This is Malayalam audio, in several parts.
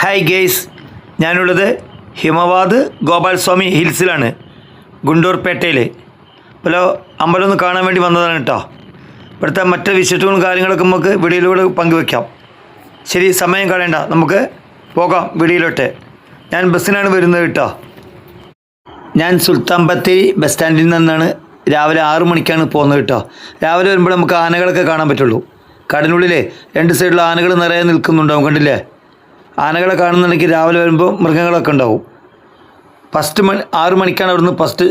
ഹായ് ഗെയ്സ്, ഞാനുള്ളത് ഹിമവാദ് ഗോപാൽസ്വാമി ഹിൽസിലാണ്, ഗുണ്ടൂർപേട്ടയിൽ. പല അമ്പലമൊന്ന് കാണാൻ വേണ്ടി വന്നതാണ് കേട്ടോ. ഇവിടുത്തെ മറ്റ് വിശേഷങ്ങളും കാര്യങ്ങളൊക്കെ നമുക്ക് വീഡിയോയിലൂടെ പങ്കുവെക്കാം. ശരി, സമയം കളയണ്ട, നമുക്ക് പോകാം വീഡിയോയിലോട്ട്. ഞാൻ ബസ്സിനാണ് വരുന്നത് കേട്ടോ. ഞാൻ സുൽത്താൻ ബത്തേരി ബസ് സ്റ്റാൻഡിൽ നിന്നാണ് രാവിലെ 6 മണിക്കാണ് പോകുന്നത് കേട്ടോ. രാവിലെ വരുമ്പോൾ നമുക്ക് ആനകളൊക്കെ കാണാൻ പറ്റുള്ളൂ. കടലിനുള്ളിലെ 2 സൈഡിലും ആനകൾ നിറയെ നിൽക്കുന്നുണ്ടാവും, കണ്ടില്ലേ? ആനകളെ കാണുന്നുണ്ടെങ്കിൽ രാവിലെ വരുമ്പോൾ മൃഗങ്ങളൊക്കെ ഉണ്ടാവും. 6 മണിക്കാണ് അവിടുന്ന് ഫസ്റ്റ്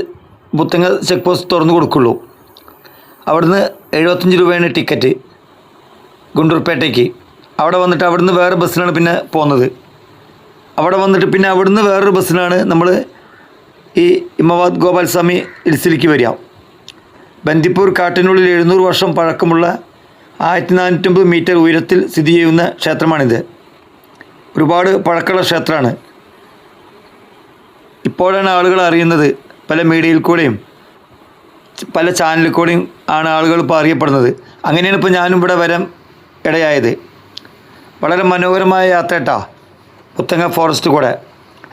പുത്തങ്ങ ചെക്ക് പോസ്റ്റ് തുറന്നു കൊടുക്കുള്ളൂ. അവിടുന്ന് 75 രൂപയാണ് ടിക്കറ്റ് ഗുണ്ടൂർപേട്ടയ്ക്ക്. അവിടെ വന്നിട്ട് അവിടുന്ന് വേറെ ബസ്സിനാണ് പിന്നെ പോകുന്നത്. അവിടെ വന്നിട്ട് പിന്നെ അവിടുന്ന് വേറൊരു ബസ്സിനാണ് നമ്മൾ ഈ ഹിമവാദ് ഗോപാൽസ്വാമി ഹിൽസിലേക്ക് വരിക. ബന്ദിപ്പൂർ കാട്ടിനുള്ളിൽ 700 വർഷം പഴക്കമുള്ള 1450 മീറ്റർ ഉയരത്തിൽ സ്ഥിതി ചെയ്യുന്ന ക്ഷേത്രമാണിത്. ഒരുപാട് പഴക്കമുള്ള ക്ഷേത്രമാണ്. ഇപ്പോഴാണ് ആളുകൾ അറിയുന്നത്. പല മീഡിയയിൽ കൂടെയും പല ചാനലിൽ കൂടെയും ആണ് ആളുകൾ ഇപ്പോൾ അറിയപ്പെടുന്നത്. അങ്ങനെയാണ് ഇപ്പോൾ ഞാനും ഇവിടെ വരാൻ ഇടയായത്. വളരെ മനോഹരമായ യാത്ര കേട്ടോ, പുത്തങ്ങ ഫോറസ്റ്റ് കൂടെ.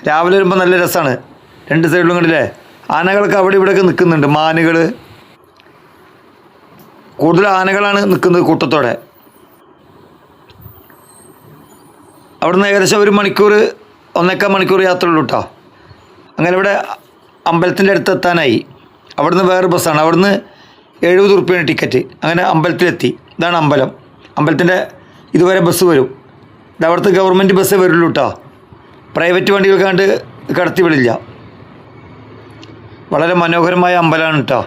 രാവിലെ വരുമ്പോൾ നല്ല രസമാണ്. 2 സൈഡിലും കണ്ടില്ലേ, ആനകളൊക്കെ അവിടെ ഇവിടെയൊക്കെ നിൽക്കുന്നുണ്ട്. മാനുകൾ, കൂടുതൽ ആനകളാണ് നിൽക്കുന്നത് കൂട്ടത്തോടെ. അവിടുന്ന് ഏകദേശം 1 മണിക്കൂർ 1.25 മണിക്കൂർ യാത്ര ഉള്ളൂ കേട്ടോ. അങ്ങനെ ഇവിടെ അമ്പലത്തിൻ്റെ അടുത്ത് എത്താനായി. അവിടുന്ന് വേറെ ബസ്സാണ്. അവിടുന്ന് 70 റുപ്യാണ് ടിക്കറ്റ്. അങ്ങനെ അമ്പലത്തിലെത്തി. ഇതാണ് അമ്പലം. അമ്പലത്തിൻ്റെ ഇതുവരെ ബസ് വരും. ഇത് അവിടുത്തെ ഗവൺമെൻറ് ബസ്സേ വരുള്ളൂ കേട്ടോ. പ്രൈവറ്റ് വണ്ടികൾ കണ്ട് കടത്തി വിടില്ല. വളരെ മനോഹരമായ അമ്പലമാണ് കേട്ടോ.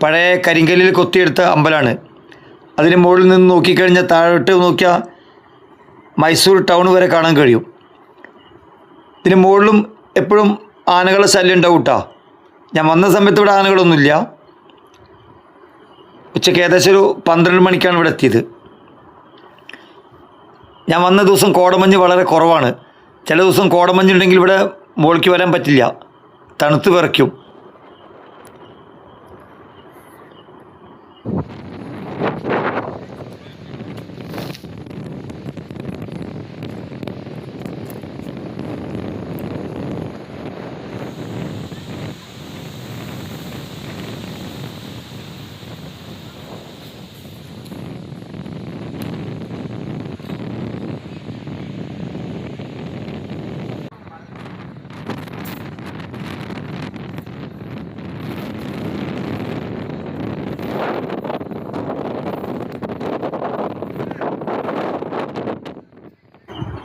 പഴയ കരിങ്കല്ലിൽ കൊത്തിയെടുത്ത അമ്പലമാണ്. അതിന് മുകളിൽ നിന്ന് നോക്കിക്കഴിഞ്ഞാൽ താഴോട്ട് നോക്കിയാൽ മൈസൂർ ടൗൺ വരെ കാണാൻ കഴിയും. ഇതിന് മുകളിലും എപ്പോഴും ആനകളുടെ ശല്യം ഉണ്ടാവും കേട്ടോ. ഞാൻ വന്ന സമയത്ത് ഇവിടെ ആനകളൊന്നുമില്ല. ഉച്ചയ്ക്ക് ഏകദേശം ഒരു 12 മണിക്കാണ് ഇവിടെ എത്തിയത്. ഞാൻ വന്ന ദിവസം കോടമഞ്ഞ് വളരെ കുറവാണ്. ചില ദിവസം കോടമഞ്ഞുണ്ടെങ്കിൽ ഇവിടെ മുകളിലേക്ക് വരാൻ പറ്റില്ല, തണുത്ത് വിറയ്ക്കും.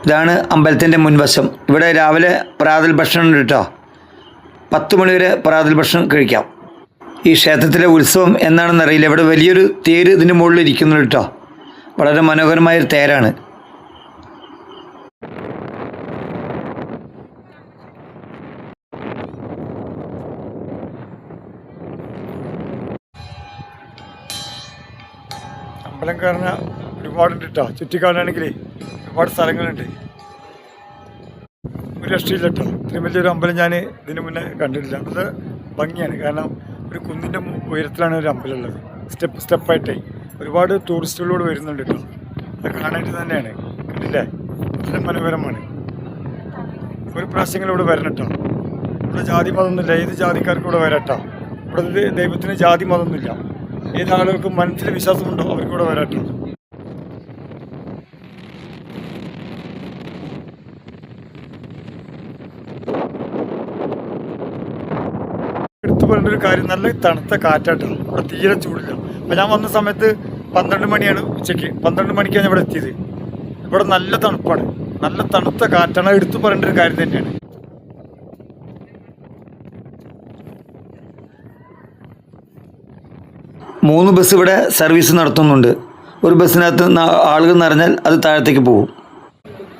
ഇതാണ് അമ്പലത്തിൻ്റെ മുൻവശം. ഇവിടെ രാവിലെ പ്രാതൽ ഭക്ഷണം ഉണ്ട് കേട്ടോ. 10 മണി വരെ പ്രാതൽ ഭക്ഷണം കഴിക്കാം. ഈ ക്ഷേത്രത്തിലെ ഉത്സവം എന്നാണെന്ന് അറിയില്ല. ഇവിടെ വലിയൊരു തേര് ഇതിൻ്റെ മുകളിൽ ഇരിക്കുന്നു കേട്ടോ. വളരെ മനോഹരമായൊരു തേരാണ്. അമ്പലം കാരണം ഒരുപാടുണ്ട് കേട്ടോ. ചുറ്റിക്കാണാണെങ്കിൽ ഒരുപാട് സ്ഥലങ്ങളുണ്ട്. ഒരു രക്ഷയില്ല കേട്ടോ. ഇത്രയും വലിയൊരു അമ്പലം ഞാൻ ഇതിന് മുന്നേ കണ്ടിട്ടില്ല. അത് ഭംഗിയാണ്. കാരണം ഒരു കുന്നിൻ്റെ ഉയരത്തിലാണ് ഒരു അമ്പലം ഉള്ളത്. സ്റ്റെപ്പായിട്ടേ ഒരുപാട് ടൂറിസ്റ്റുകളോട് വരുന്നുണ്ട് കേട്ടോ. അത് കാണാനായിട്ട് തന്നെയാണ്. കണ്ടില്ലേ, വളരെ മനോഹരമാണ്. ഒരു പ്രാവശ്യങ്ങൾ ഇവിടെ വരണം കേട്ടോ. ഇവിടെ ജാതി മതമൊന്നുമില്ല. ഏത് ജാതിക്കാർക്കും ഇവിടെ വരാം കേട്ടോ. ഇവിടെ ദൈവത്തിന് ജാതി മതമൊന്നുമില്ല. ഏത് ആളുകൾക്കും മനസ്സിൽ വിശ്വാസമുണ്ടോ അവർക്കിവിടെ വരാം കേട്ടോ. എടുത്തു പറയേണ്ട ഒരു കാര്യം, നല്ല തണുത്ത കാറ്റായിട്ടാണ്. ഇവിടെ തീരെ ചൂടില്ല. അപ്പോൾ ഞാൻ വന്ന സമയത്ത് 12 മണിയാണ്, ഉച്ചയ്ക്ക് 12 മണിക്കാണ് ഇവിടെ എത്തിയത്. ഇവിടെ നല്ല തണുപ്പാണ്, നല്ല തണുത്ത കാറ്റാണ്. എടുത്തു പറയേണ്ട ഒരു കാര്യം തന്നെയാണ്. മൂന്ന് ബസ് ഇവിടെ സർവീസ് നടത്തുന്നുണ്ട്. ഒരു ബസ്സിനകത്ത് ആളുകൾ നിറഞ്ഞാൽ അത് താഴത്തേക്ക് പോകും.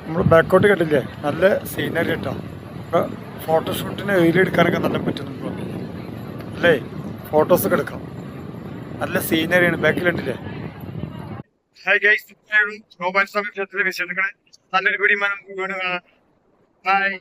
നമ്മൾ ബാക്കോട്ട് കണ്ടില്ലേ, നല്ല സീനറി കേട്ടോ. ഇപ്പോൾ ഫോട്ടോഷൂട്ടിന് വെയിലെടുക്കാനൊക്കെ നല്ല പറ്റുന്നുണ്ട് അല്ലേ. ഫോട്ടോസൊക്കെ എടുക്കാം. നല്ല സീനറിയാണ് ബാക്കിലുണ്ടല്ലേ. ഹായ് ഗൈസ്, ഗോപാൽസ്വാമി ക്ഷേത്രത്തിലെ വിശേഷങ്ങൾ നല്ലൊരു വീഡിയോ നമുക്ക് വീണ്ടും കാണാം. ഹായ്.